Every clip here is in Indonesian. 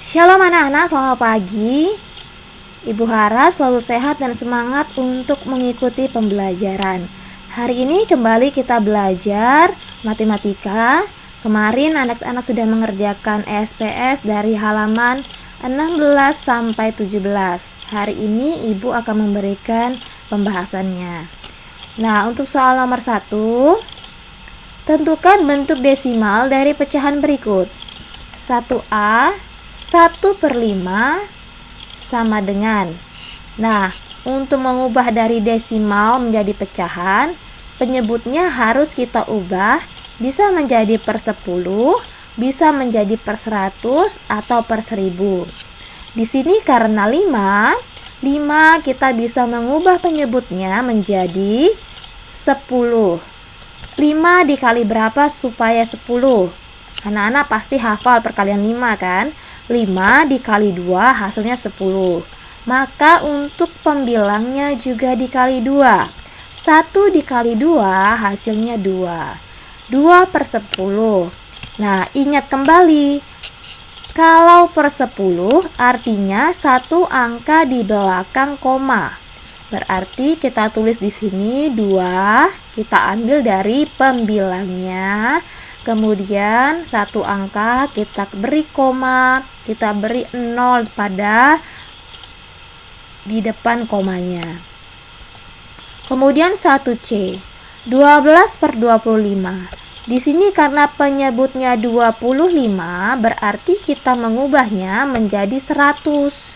Shalom anak-anak, selamat pagi. Ibu harap selalu sehat dan semangat untuk mengikuti pembelajaran. Hari ini kembali kita belajar matematika. Kemarin anak-anak sudah mengerjakan ESPS dari halaman 16 sampai 17. Hari ini ibu akan memberikan pembahasannya. Nah, untuk soal nomor 1, tentukan bentuk desimal dari pecahan berikut. 1A 1/5 sama dengan. Nah, untuk mengubah dari desimal menjadi pecahan, penyebutnya harus kita ubah, bisa menjadi per 10, bisa menjadi per 100 atau per 1000. Di sini karena 5 kita bisa mengubah penyebutnya menjadi 10. 5 dikali berapa supaya 10? Anak-anak pasti hafal perkalian 5 kan? 5 dikali 2 hasilnya 10. Maka untuk pembilangnya juga dikali 2. 1 dikali 2 hasilnya 2. 2 per 10. Nah, ingat kembali, kalau per 10 artinya satu angka di belakang koma. Berarti kita tulis di sini 2, kita ambil dari pembilangnya. Kemudian satu angka kita beri koma, kita beri 0 pada di depan komanya. Kemudian 1C, 12 per 25. Di sini karena penyebutnya 25, berarti kita mengubahnya menjadi 100.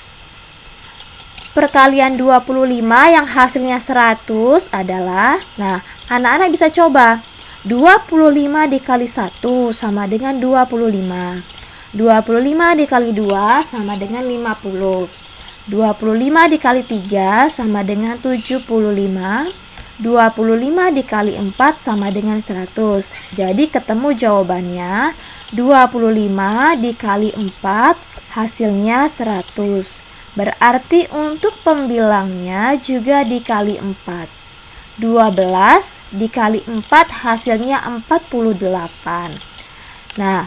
Perkalian 25 yang hasilnya 100 adalah, nah anak-anak bisa coba, 25 dikali 1 sama dengan 25. 25 dikali 2 sama dengan 50. 25 dikali 3 sama dengan 75. 25 dikali 4 sama dengan 100. Jadi ketemu jawabannya 25 dikali 4 hasilnya 100. Berarti untuk pembilangnya juga dikali 4. 12 dikali 4 hasilnya 48. Nah,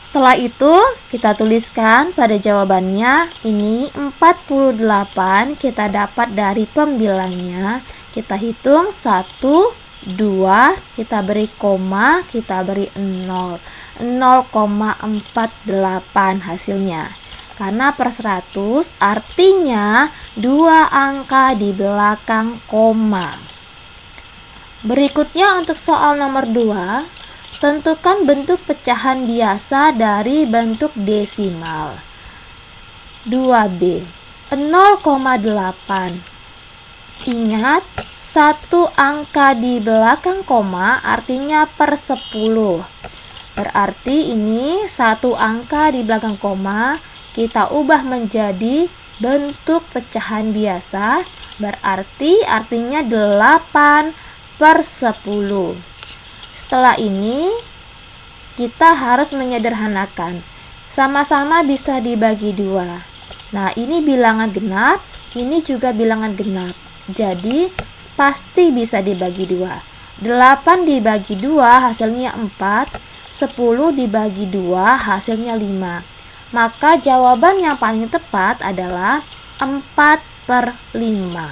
setelah itu kita tuliskan pada jawabannya ini 48 kita dapat dari pembilangnya. Kita hitung 1, 2, kita beri koma, kita beri 0. 0,48 hasilnya. Karena per 100 artinya 2 angka di belakang koma. Berikutnya untuk soal nomor 2, tentukan bentuk pecahan biasa dari bentuk desimal. 2B 0,8. Ingat, satu angka di belakang koma artinya per 10. Berarti ini satu angka di belakang koma kita ubah menjadi bentuk pecahan biasa, berarti artinya 8 per 10. Setelah ini kita harus menyederhanakan, sama-sama bisa dibagi 2. Nah, ini bilangan genap, ini juga bilangan genap, jadi pasti bisa dibagi 2. 8 dibagi 2 hasilnya 4, 10 dibagi 2 hasilnya 5. Maka jawaban yang paling tepat adalah 4 per 5.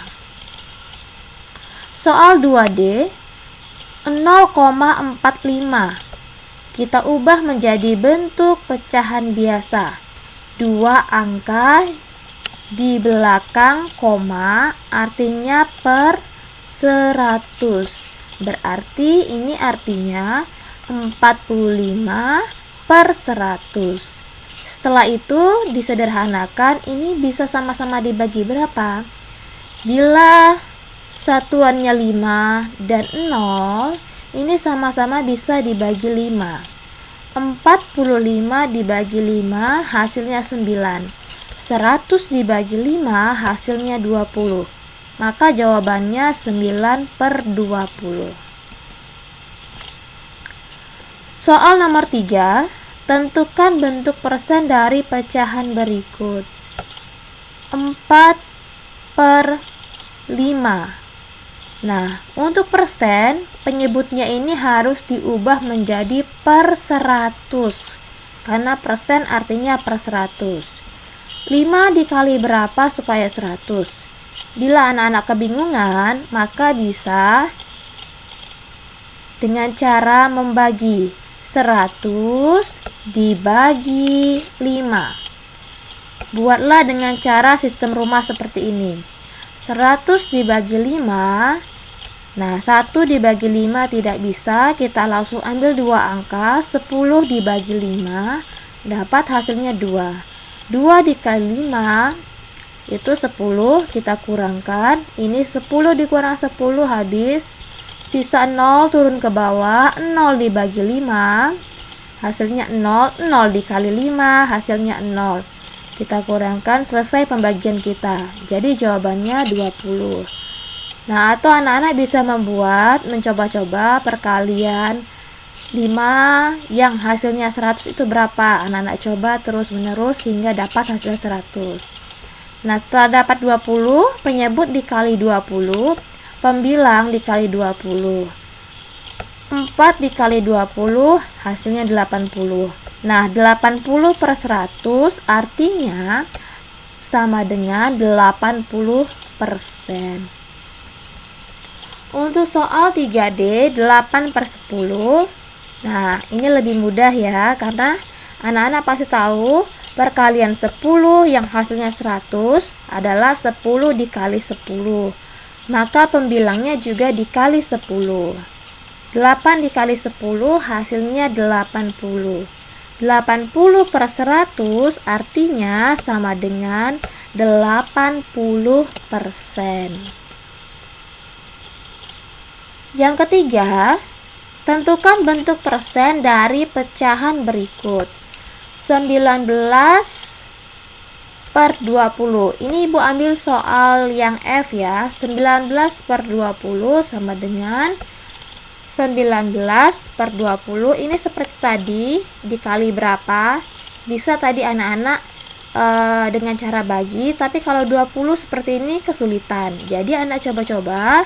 Soal 2D 0,45 kita ubah menjadi bentuk pecahan biasa. 2 angka di belakang koma artinya per 100. Berarti ini artinya 45 per 100. Setelah itu disederhanakan, ini bisa sama-sama dibagi berapa? Bila satuannya 5 dan 0, ini sama-sama bisa dibagi 5. 45 dibagi 5 hasilnya 9. 100 dibagi 5 hasilnya 20. Maka jawabannya 9 per 20. Soal nomor 3, tentukan bentuk persen dari pecahan berikut. 4 per 5. Nah, untuk persen, penyebutnya ini harus diubah menjadi per 100. karena persen artinya per 100. 5 dikali berapa supaya 100? Bila anak-anak kebingungan, maka bisa dengan cara membagi 100 dibagi 5. Buatlah dengan cara sistem rumah seperti ini. 100 dibagi 5. Nah, 1 dibagi 5 tidak bisa, kita langsung ambil 2 angka. 10 dibagi 5, dapat hasilnya 2. 2 dikali 5 itu 10, kita kurangkan. Ini 10 dikurang 10 habis. Sisa 0 turun ke bawah. 0 dibagi 5, hasilnya 0. 0 dikali 5, hasilnya 0. Kita kurangkan, selesai pembagian kita. Jadi jawabannya 20. Nah, atau anak-anak bisa mencoba-coba perkalian 5 yang hasilnya 100 itu berapa. Anak-anak coba terus-menerus hingga dapat hasil 100. Nah, setelah dapat 20, penyebut dikali 20, pembilang dikali 20. 4 dikali 20, hasilnya 80. Nah, 80 per 100 artinya sama dengan 80%. Untuk soal 3D, 8 per 10. Nah, ini lebih mudah ya, karena anak-anak pasti tahu perkalian 10 yang hasilnya 100 adalah 10 dikali 10. Maka pembilangnya juga dikali 10. 8 dikali 10 hasilnya 80. 80 per 100 artinya sama dengan 80%. Yang ketiga, tentukan bentuk persen dari pecahan berikut. 19 per 20. Ini Ibu ambil soal yang F ya. 19 per 20 sama dengan 19 per 20. Ini seperti tadi, dikali berapa? Bisa tadi anak-anak dengan cara bagi, tapi kalau 20 seperti ini kesulitan. Jadi anak coba-coba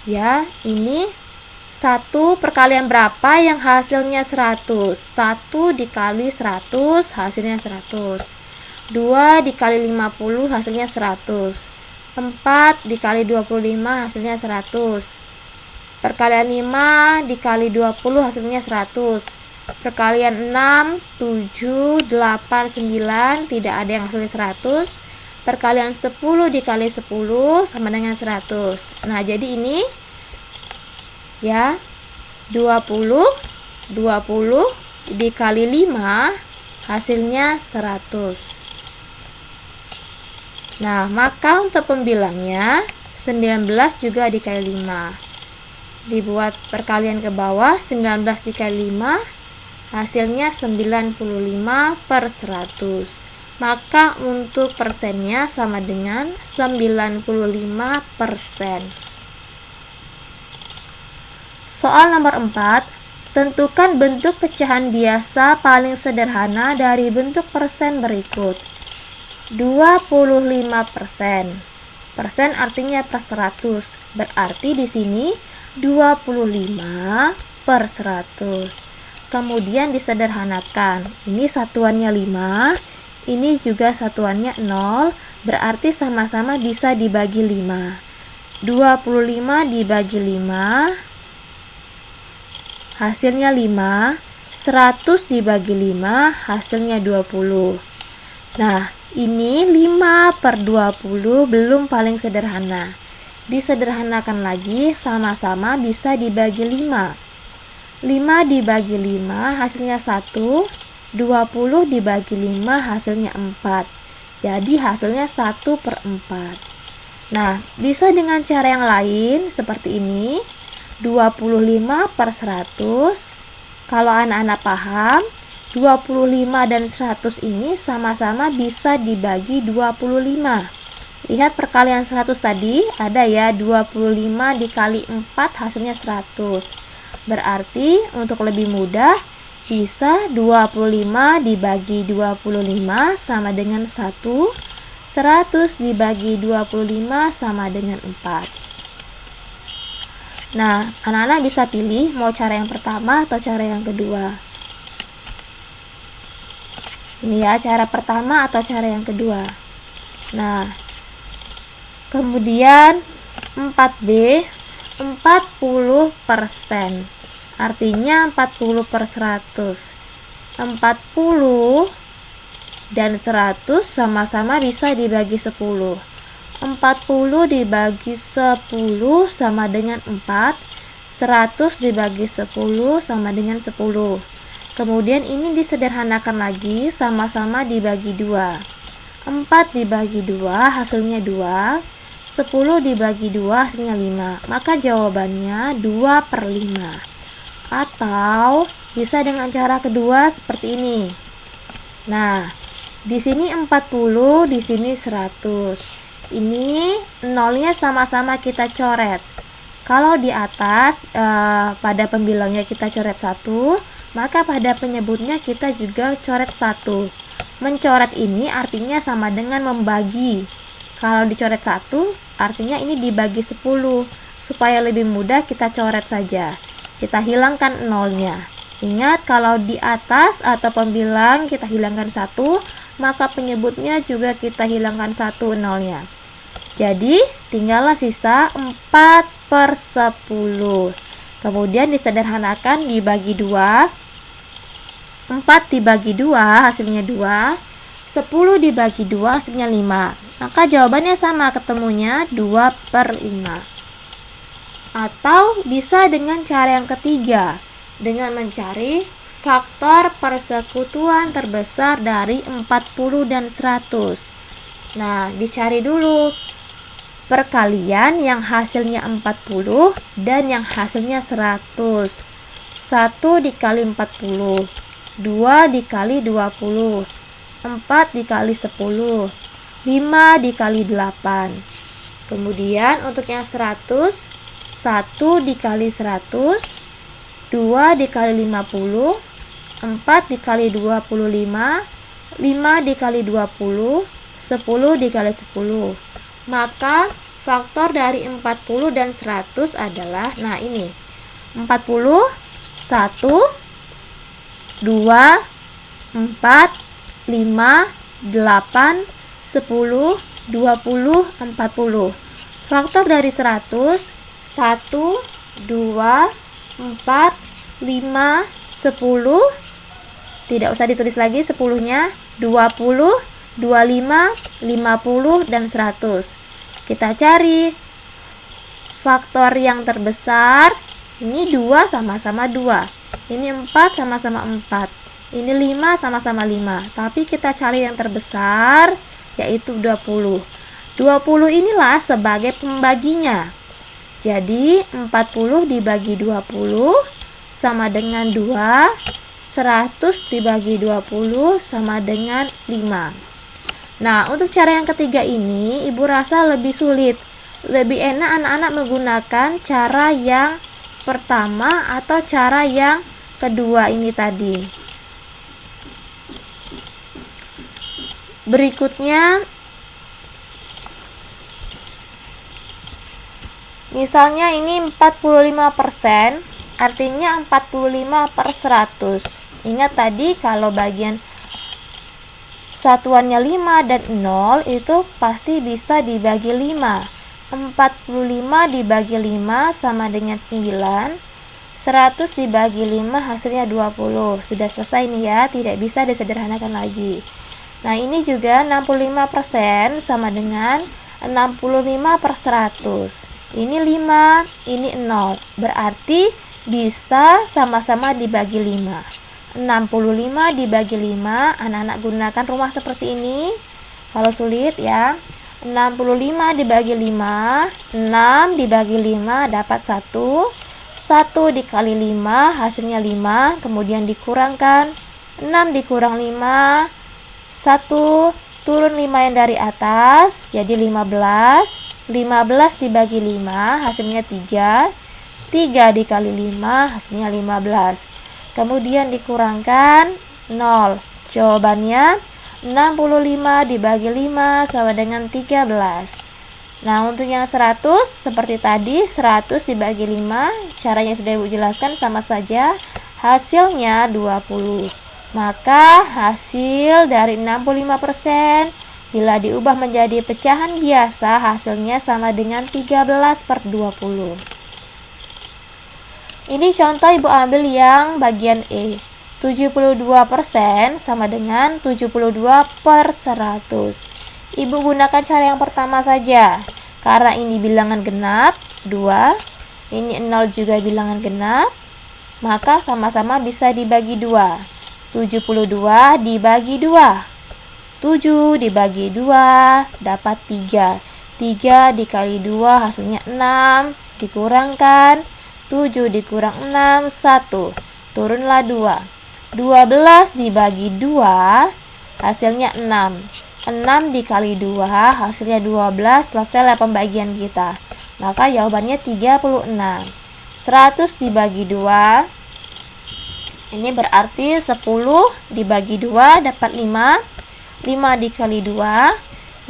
ya, ini 1 perkalian berapa yang hasilnya 100? 1 dikali 100 hasilnya 100. 2 dikali 50 hasilnya 100. 4 dikali 25 hasilnya 100. Perkalian 5 dikali 20 hasilnya 100. Perkalian 6, 7, 8, 9 tidak ada yang hasilnya 100. Perkalian 10 dikali 10 sama dengan 100. Nah, jadi ini ya, 20 dikali 5 hasilnya 100. Nah, maka untuk pembilangnya 19 juga dikali 5. Dibuat perkalian ke bawah, 19 dikali 5 hasilnya 95 per 100. Maka untuk persennya sama dengan 95%. Soal nomor 4, tentukan bentuk pecahan biasa paling sederhana dari bentuk persen berikut. 25%. Persen artinya per 100. Berarti di sini 25 per 100. Kemudian disederhanakan. Ini satuannya 5, ini juga satuannya 0, berarti sama-sama bisa dibagi 5. 25 dibagi 5 hasilnya 5. 100 dibagi 5 hasilnya 20. Nah, ini 5 per 20 belum paling sederhana. Disederhanakan lagi, sama-sama bisa dibagi 5. 5 dibagi 5 hasilnya 1. 20 dibagi 5 hasilnya 4. Jadi hasilnya 1 per 4. Nah, bisa dengan cara yang lain seperti ini. 25 per 100. Kalau anak-anak paham, 25 dan 100 ini sama-sama bisa dibagi 25. Lihat perkalian 100 tadi, ada ya 25 dikali 4 hasilnya 100. Berarti untuk lebih mudah, bisa 25 dibagi 25 sama dengan 1. 100 dibagi 25 sama dengan 4. Nah, anak-anak bisa pilih mau cara yang pertama atau cara yang kedua. Ini ya cara pertama atau cara yang kedua. Nah, kemudian 4B 40%. Artinya 40/100. 40 dan 100 sama-sama bisa dibagi 10. 40 dibagi 10 sama dengan 4. 100 dibagi 10 sama dengan 10. Kemudian ini disederhanakan lagi, sama-sama dibagi 2. 4 dibagi 2 hasilnya 2. 10 dibagi 2 hasilnya 5. Maka jawabannya 2/5. Atau bisa dengan cara kedua seperti ini. Nah, di sini 40, di sini 100. Ini nolnya sama-sama kita coret. Kalau di atas pada pembilangnya kita coret 1, maka pada penyebutnya kita juga coret 1. Mencoret ini artinya sama dengan membagi. Kalau dicoret 1, artinya ini dibagi 10. Supaya lebih mudah kita coret saja. Kita hilangkan nolnya. Ingat, kalau di atas atau pembilang kita hilangkan 1, maka penyebutnya juga kita hilangkan 1 nolnya. Jadi, tinggallah sisa 4/10. Kemudian disederhanakan dibagi 2. 4 dibagi 2 hasilnya 2. 10 dibagi 2 hasilnya 5. Maka jawabannya sama, ketemunya 2/5. Atau bisa dengan cara yang ketiga, dengan mencari faktor persekutuan terbesar dari 40 dan 100. Nah, dicari dulu perkalian yang hasilnya 40 dan yang hasilnya 100. 1 dikali 40, 2 dikali 20, 4 dikali 10, 5 dikali 8. Kemudian untuk yang 100, 1 dikali 100, 2 dikali 50, 4 dikali 25, 5 dikali 20, 10 dikali 10. Maka faktor dari 40 dan 100 adalah, nah ini 40, 1, 2, 4, 5, 8, 10, 20, 40. Faktor dari 100, 1, 2, 4, 5, 10. Tidak usah ditulis lagi 10-nya, 20, 25, 50, dan 100. Kita cari faktor yang terbesar. Ini 2 sama-sama 2. Ini 4 sama-sama 4. Ini 5 sama-sama 5. Tapi kita cari yang terbesar, yaitu 20. 20 inilah sebagai pembaginya. Jadi 40 dibagi 20 sama dengan 2. 100 dibagi 20 sama dengan 5. Nah, untuk cara yang ketiga ini, Ibu rasa lebih sulit. Lebih enak anak-anak menggunakan cara yang pertama atau cara yang kedua ini tadi. Berikutnya, misalnya ini 45%, artinya 45/100. Ingat tadi kalau bagian satuannya 5 dan 0 itu pasti bisa dibagi 5. 45 dibagi 5 sama dengan 9. 100 dibagi 5 hasilnya 20. Sudah selesai nih ya, tidak bisa disederhanakan lagi. Nah, ini juga 65% sama dengan 65/100. Ini 5, ini 0. Berarti bisa sama-sama dibagi 5. 65 dibagi 5, anak-anak gunakan rumah seperti ini. Kalau sulit ya, 65 dibagi 5, 6 dibagi 5 dapat 1. 1 dikali 5 hasilnya 5, kemudian dikurangkan 6 dikurang 5, 1 turun 5 yang dari atas jadi 15. 15 dibagi 5 hasilnya 3. 3 dikali 5 hasilnya 15. Kemudian dikurangkan 0. Jawabannya 65 dibagi 5 sama dengan 13. Nah, untuk yang 100 seperti tadi, 100 dibagi 5, caranya sudah Ibu jelaskan, sama saja hasilnya 20. Maka hasil dari 65% bila diubah menjadi pecahan biasa, hasilnya sama dengan 13/20. Ini contoh Ibu ambil yang bagian E. 72% sama dengan 72/100. Ibu gunakan cara yang pertama saja. Karena ini bilangan genap, 2. Ini 0 juga bilangan genap, maka sama-sama bisa dibagi 2. 72 dibagi 2. 7 dibagi 2 dapat 3. 3 dikali 2 hasilnya 6. Dikurangkan 7 dikurang 6, 1. Turunlah 2. 12 dibagi 2 hasilnya 6. 6 dikali 2 hasilnya 12. Selesailah pembagian kita. Maka jawabannya 36. 100 dibagi 2, ini berarti 10 dibagi 2 dapat 5. 5 dikali 2,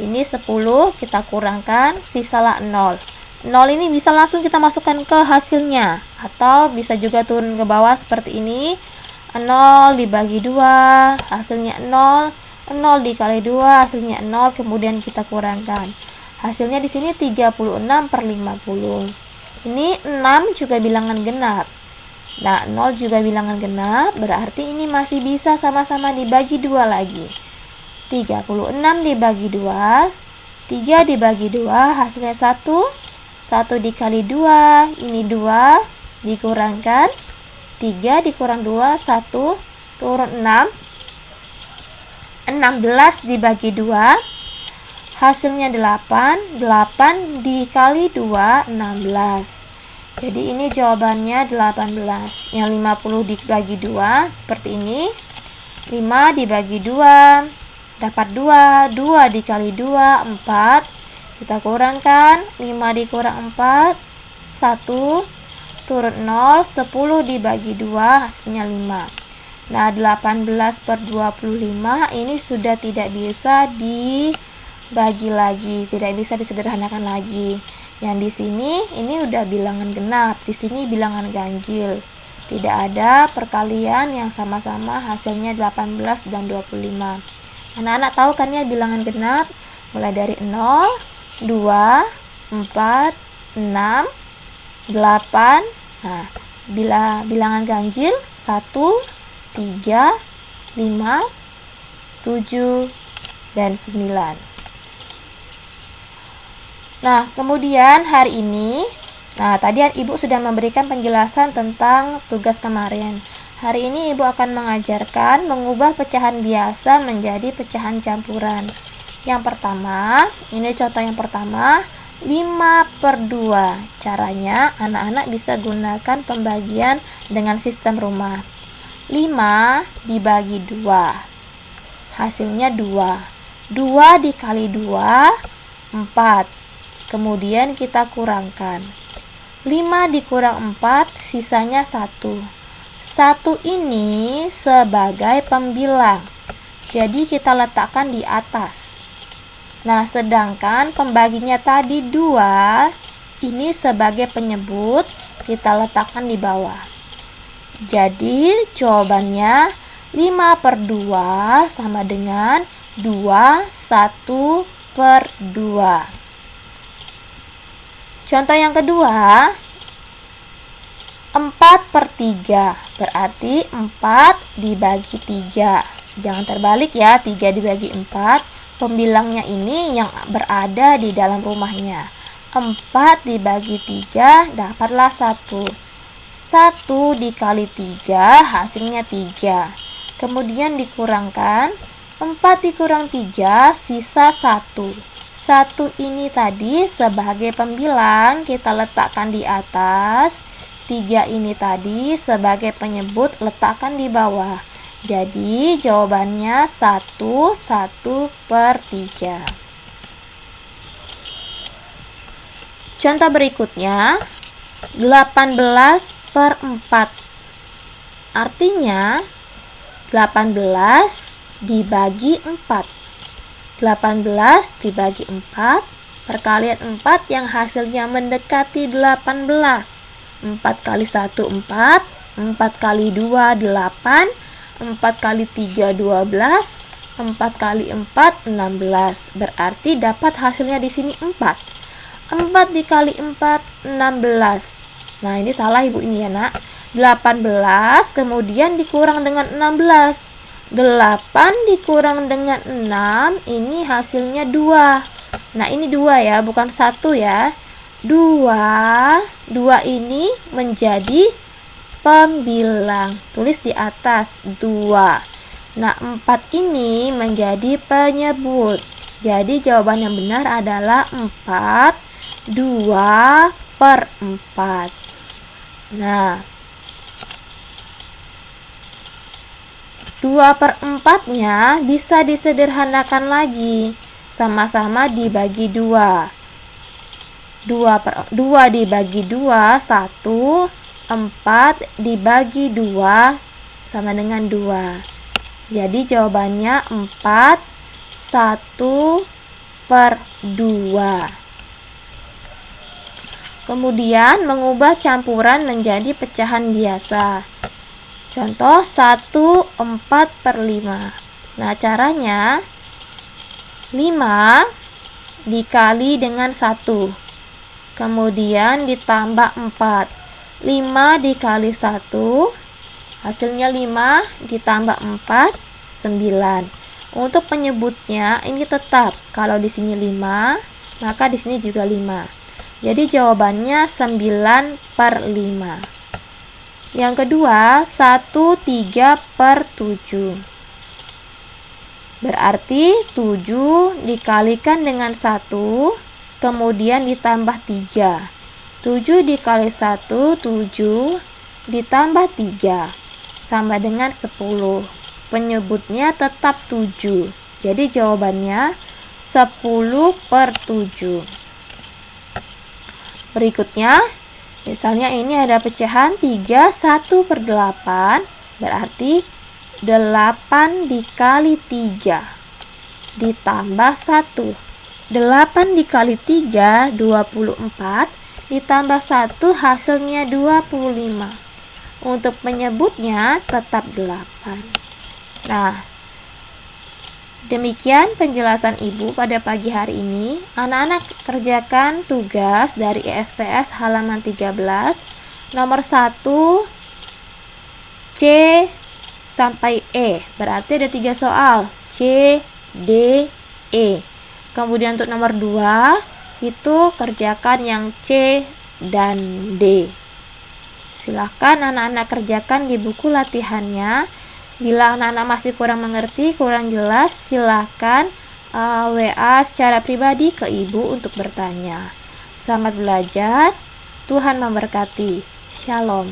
ini 10, kita kurangkan, sisalah 0. 0 ini bisa langsung kita masukkan ke hasilnya, atau bisa juga turun ke bawah seperti ini. 0 dibagi 2, hasilnya 0. 0 dikali 2, hasilnya 0, kemudian kita kurangkan. Hasilnya di sini 36/50. Ini 6 juga bilangan genap. Nah, 0 juga bilangan genap, berarti ini masih bisa sama-sama dibagi 2 lagi. 36 dibagi 2, 3 dibagi 2, hasilnya 1. 1 dikali 2, ini 2, dikurangkan. 3 dikurang 2, 1, turun 6. 16 dibagi 2, hasilnya 8. 8 dikali 2, 16. Jadi ini jawabannya 18. Yang 50 dibagi 2 seperti ini. 5 dibagi 2 dapat 2. 2 dikali 2, 4. Kita kurangkan. 5 dikurang 4, 1. Turun 0. 10 dibagi 2 hasilnya 5. Nah, 18/25 ini sudah tidak bisa dibagi lagi, tidak bisa disederhanakan lagi. Yang di sini ini udah bilangan genap, di sini bilangan ganjil. Tidak ada perkalian yang sama-sama hasilnya 18 dan 25. Anak-anak tahu kan ya bilangan genap? Mulai dari 0, 2, 4, 6, 8. Nah, bila bilangan ganjil 1, 3, 5, 7, dan 9. Nah, kemudian hari ini, tadi Ibu sudah memberikan penjelasan tentang tugas kemarin. Hari ini Ibu akan mengajarkan mengubah pecahan biasa menjadi pecahan campuran. Yang pertama, ini contoh yang pertama, 5/2. Caranya, anak-anak bisa gunakan pembagian dengan sistem rumah. 5 dibagi 2, hasilnya 2. 2 dikali 2, 4. Kemudian kita kurangkan. 5 dikurang 4, sisanya 1. 1 ini sebagai pembilang. Jadi kita letakkan di atas. Nah, sedangkan pembaginya tadi 2, ini sebagai penyebut, kita letakkan di bawah. Jadi jawabannya 5/2 sama dengan 2, 1/2. Contoh yang kedua, 4/3, berarti 4 dibagi 3. Jangan terbalik ya, 3 dibagi 4. Pembilangnya ini yang berada di dalam rumahnya. 4 dibagi 3, dapatlah 1. 1 dikali 3, hasilnya 3. Kemudian dikurangkan, 4 dikurang 3, sisa 1. 1 ini tadi sebagai pembilang, kita letakkan di atas. 3 ini tadi sebagai penyebut, letakkan di bawah. Jadi jawabannya 1/3. Contoh berikutnya, 18/4. Artinya 18 dibagi 4. 18 dibagi 4, perkalian 4 yang hasilnya mendekati 18. 4 kali 1, 4. 4 kali 2, 8. 4 kali 3, 12. 4 kali 4, 16. Berarti dapat hasilnya di sini 4. 4 dikali 4, 16. Nah, ini salah ibu ini ya nak. 18 kemudian dikurang dengan 16. 8 dikurang dengan 6, ini hasilnya 2. Nah, ini 2 ya, bukan 1 ya. 2 ini menjadi pembilang. Tulis di atas 2. Nah, 4 ini menjadi penyebut. Jadi jawaban yang benar adalah 4, 2/4. Nah, 2/4-nya bisa disederhanakan lagi. Sama-sama dibagi 2. 2 dibagi 2, 1. 4 dibagi 2 sama dengan 2. Jadi jawabannya 4, 1/2. Kemudian mengubah campuran menjadi pecahan biasa. Contoh 1/4/5. Nah, caranya 5 dikali dengan 1. Kemudian ditambah 4. 5 dikali 1. Hasilnya 5 ditambah 4, 9. Untuk penyebutnya ini tetap. Kalau di sini 5, maka di sini juga 5. Jadi jawabannya 9/5. Yang kedua, 1/3/7. Berarti 7 dikalikan dengan 1, kemudian ditambah 3. 7 dikali 1, 7, ditambah 3, sama dengan 10. Penyebutnya tetap 7. Jadi jawabannya 10/7. Berikutnya, misalnya ini ada pecahan 3, 1/8, berarti 8 dikali 3 ditambah 1. 8 dikali 3, 24, ditambah 1 hasilnya 25. Untuk penyebutnya tetap 8. Nah, demikian penjelasan Ibu pada pagi hari ini. Anak-anak kerjakan tugas dari ESPS halaman 13, nomor 1, C sampai E. Berarti ada 3 soal, C, D, E. Kemudian untuk nomor 2, itu kerjakan yang C dan D. Silahkan anak-anak kerjakan di buku latihannya. Bila anak-anak masih kurang mengerti, kurang jelas, silahkan WA secara pribadi ke Ibu untuk bertanya. Selamat belajar, Tuhan memberkati. Shalom.